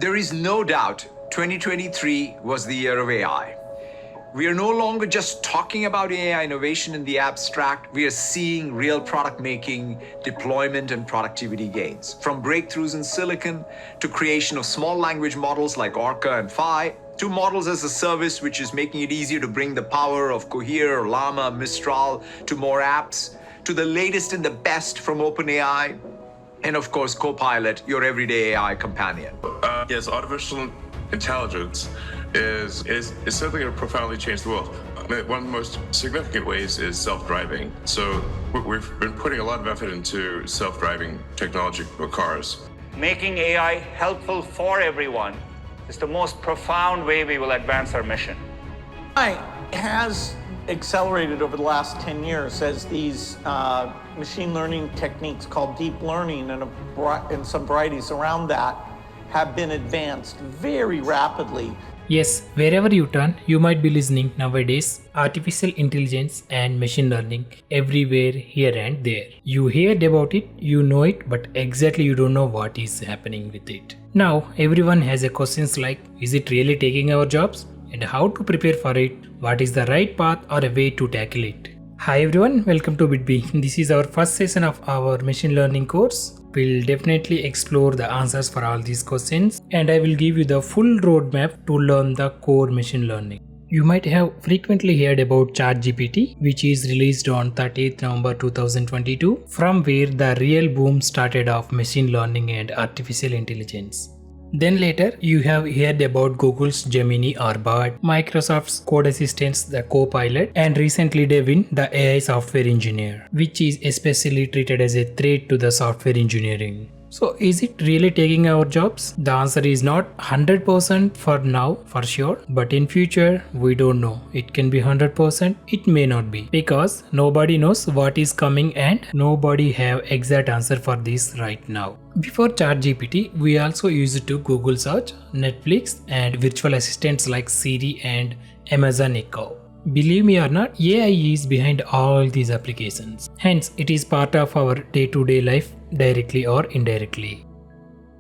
There is no doubt 2023 was the year of AI. We are no longer just talking about AI innovation in the abstract. We are seeing real product making, deployment, and productivity gains. From breakthroughs in silicon to creation of small language models like Orca and Phi, to models as a service, which is making it easier to bring the power of Cohere, Llama, Mistral to more apps, to the latest and the best from OpenAI, and of course, Copilot, your everyday AI companion. Yes, artificial intelligence is certainly going to profoundly change the world. I mean, one of the most significant ways is self-driving. So we've been putting a lot of effort into self-driving technology for cars. Making AI helpful for everyone is the most profound way we will advance our mission. AI has accelerated over the last 10 years as these machine learning techniques called deep learning and some varieties around that have been advanced very rapidly. Yes, wherever you turn, you might be listening nowadays artificial intelligence and machine learning everywhere, here and there. You heard about it, you know it, but exactly you don't know what is happening with it. Now, everyone has a questions like, is it really taking our jobs? And how to prepare for it? What is the right path or a way to tackle it? Hi everyone, welcome to BITBEE. This is our first session of our machine learning course. We'll definitely explore the answers for all these questions and I will give you the full roadmap to learn the core machine learning. You might have frequently heard about ChatGPT, which is released on 30th November 2022, from where the real boom started of machine learning and artificial intelligence. Then later, you have heard about Google's Gemini or Bard, Microsoft's code assistants, the Copilot, and recently Devin, the AI software engineer, which is especially treated as a threat to the software engineering. So is it really taking our jobs? The answer is not 100% for now, for sure, but in future, we don't know. It can be 100%, it may not be, because nobody knows what is coming and nobody have exact answer for this right now. Before ChatGPT, we also used to Google search, Netflix, and virtual assistants like Siri and Amazon Echo. Believe me or not, AI is behind all these applications. Hence, it is part of our day-to-day life, directly or indirectly.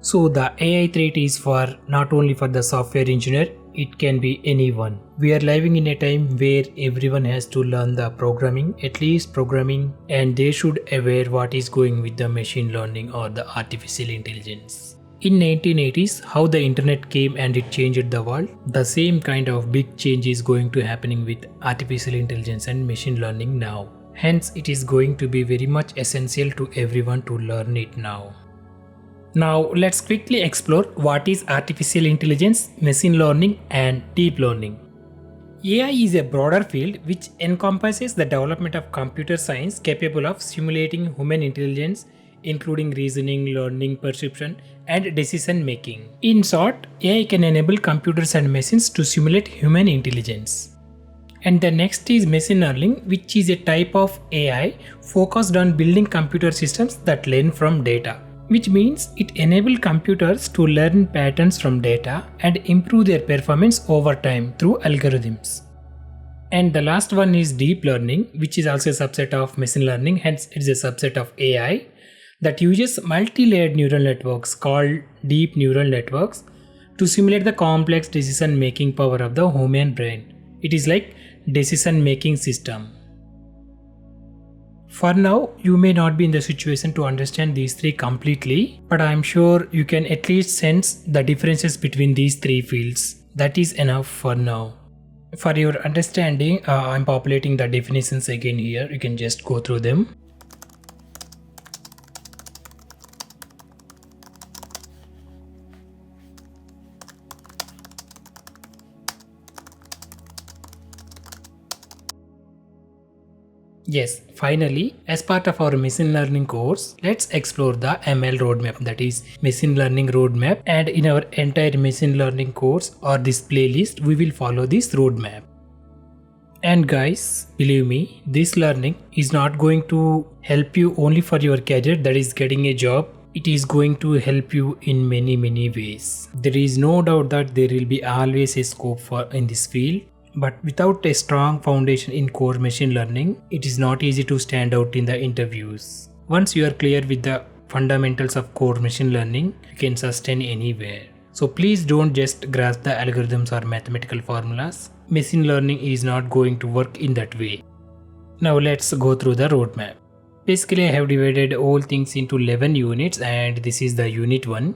So the AI threat is for not only for the software engineer, it can be anyone. We are living in a time where everyone has to learn the programming, at least programming, and they should aware what is going with the machine learning or the artificial intelligence. In 1980s, how the internet came and it changed the world, the same kind of big change is going to happening with artificial intelligence and machine learning now. Hence, it is going to be very much essential to everyone to learn it now. Now, let's quickly explore what is artificial intelligence, machine learning, and deep learning. AI is a broader field which encompasses the development of computer science capable of simulating human intelligence, including reasoning, learning, perception, and decision making. In short, AI can enable computers and machines to simulate human intelligence. And the next is machine learning, which is a type of AI focused on building computer systems that learn from data, which means it enables computers to learn patterns from data and improve their performance over time through algorithms. And the last one is deep learning, which is also a subset of machine learning, hence it is a subset of AI that uses multi-layered neural networks called deep neural networks to simulate the complex decision-making power of the human brain. It is like decision-making system. For now, you may not be in the situation to understand these three completely, but I am sure you can at least sense the differences between these three fields. That is enough for now. For your understanding, I am populating the definitions again here. You can just go through them. Yes, finally, as part of our machine learning course, let's explore the ML roadmap, that is machine learning roadmap, and in our entire machine learning course or this playlist, we will follow this roadmap. And guys, believe me, this learning is not going to help you only for your career, that is getting a job. It is going to help you in many ways. There is no doubt that there will be always a scope for in this field. But without a strong foundation in core machine learning, it is not easy to stand out in the interviews. Once you are clear with the fundamentals of core machine learning, you can sustain anywhere. So please don't just grasp the algorithms or mathematical formulas. Machine learning is not going to work in that way. Now let's go through the roadmap. Basically, I have divided all things into 11 units and this is the unit 1.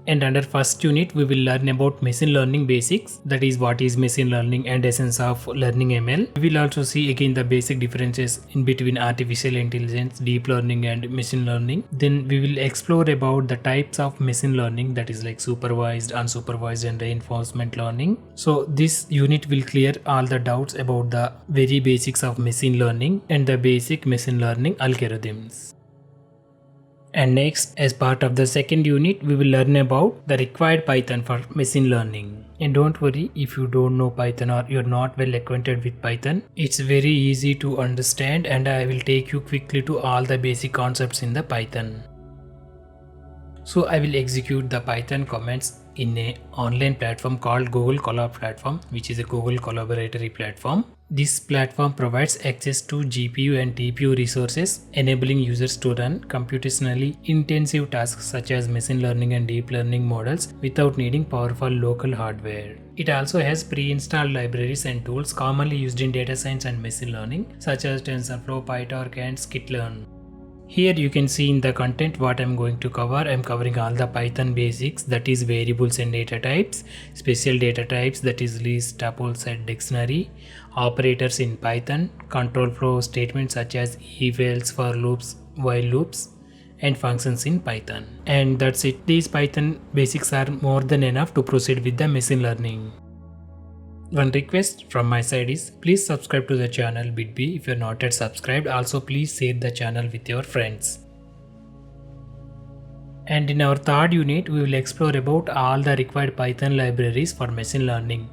And under first unit, we will learn about machine learning basics, that is what is machine learning and essence of learning ML. We will also see again the basic differences in between artificial intelligence, deep learning and machine learning. Then we will explore about the types of machine learning, that is like supervised, unsupervised and reinforcement learning. So this unit will clear all the doubts about the very basics of machine learning and the basic machine learning algorithms. And next, as part of the second unit, we will learn about the required Python for machine learning. And don't worry if you don't know Python or you're not well acquainted with Python. It's very easy to understand and I will take you quickly to all the basic concepts in the Python. So I will execute the Python commands in an online platform called Google Colab platform, which is a Google collaboratory platform. This platform provides access to GPU and TPU resources, enabling users to run computationally intensive tasks such as machine learning and deep learning models without needing powerful local hardware. It also has pre-installed libraries and tools commonly used in data science and machine learning, such as TensorFlow, PyTorch, and Scikit-learn. Here you can see in the content what I'm going to cover. I'm covering all the Python basics, that is variables and data types, special data types, that is list, tuple, set, dictionary, operators in Python, control flow statements such as if, else, for loops, while loops, and functions in Python. And that's it. These Python basics are more than enough to proceed with the machine learning. One request from my side is please subscribe to the channel BITBEE if you're not yet subscribed. Also please share the channel with your friends. And in our third unit, we will explore about all the required Python libraries for machine learning,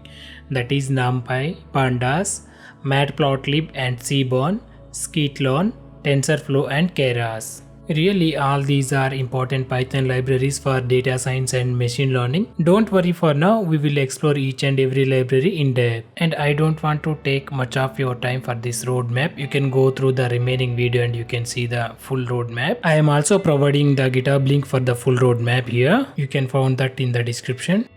that is NumPy, Pandas, Matplotlib and Seaborn, Scikit-learn, TensorFlow and Keras. Really, all these are important Python libraries for data science and machine learning. Don't worry, for now we will explore each and every library in depth. And I don't want to take much of your time for this roadmap. You can go through the remaining video and you can see the full roadmap. I am also providing the GitHub link for the full roadmap here. You can find that in the description.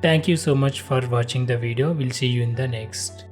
Thank you so much for watching the video. We'll see you in the next.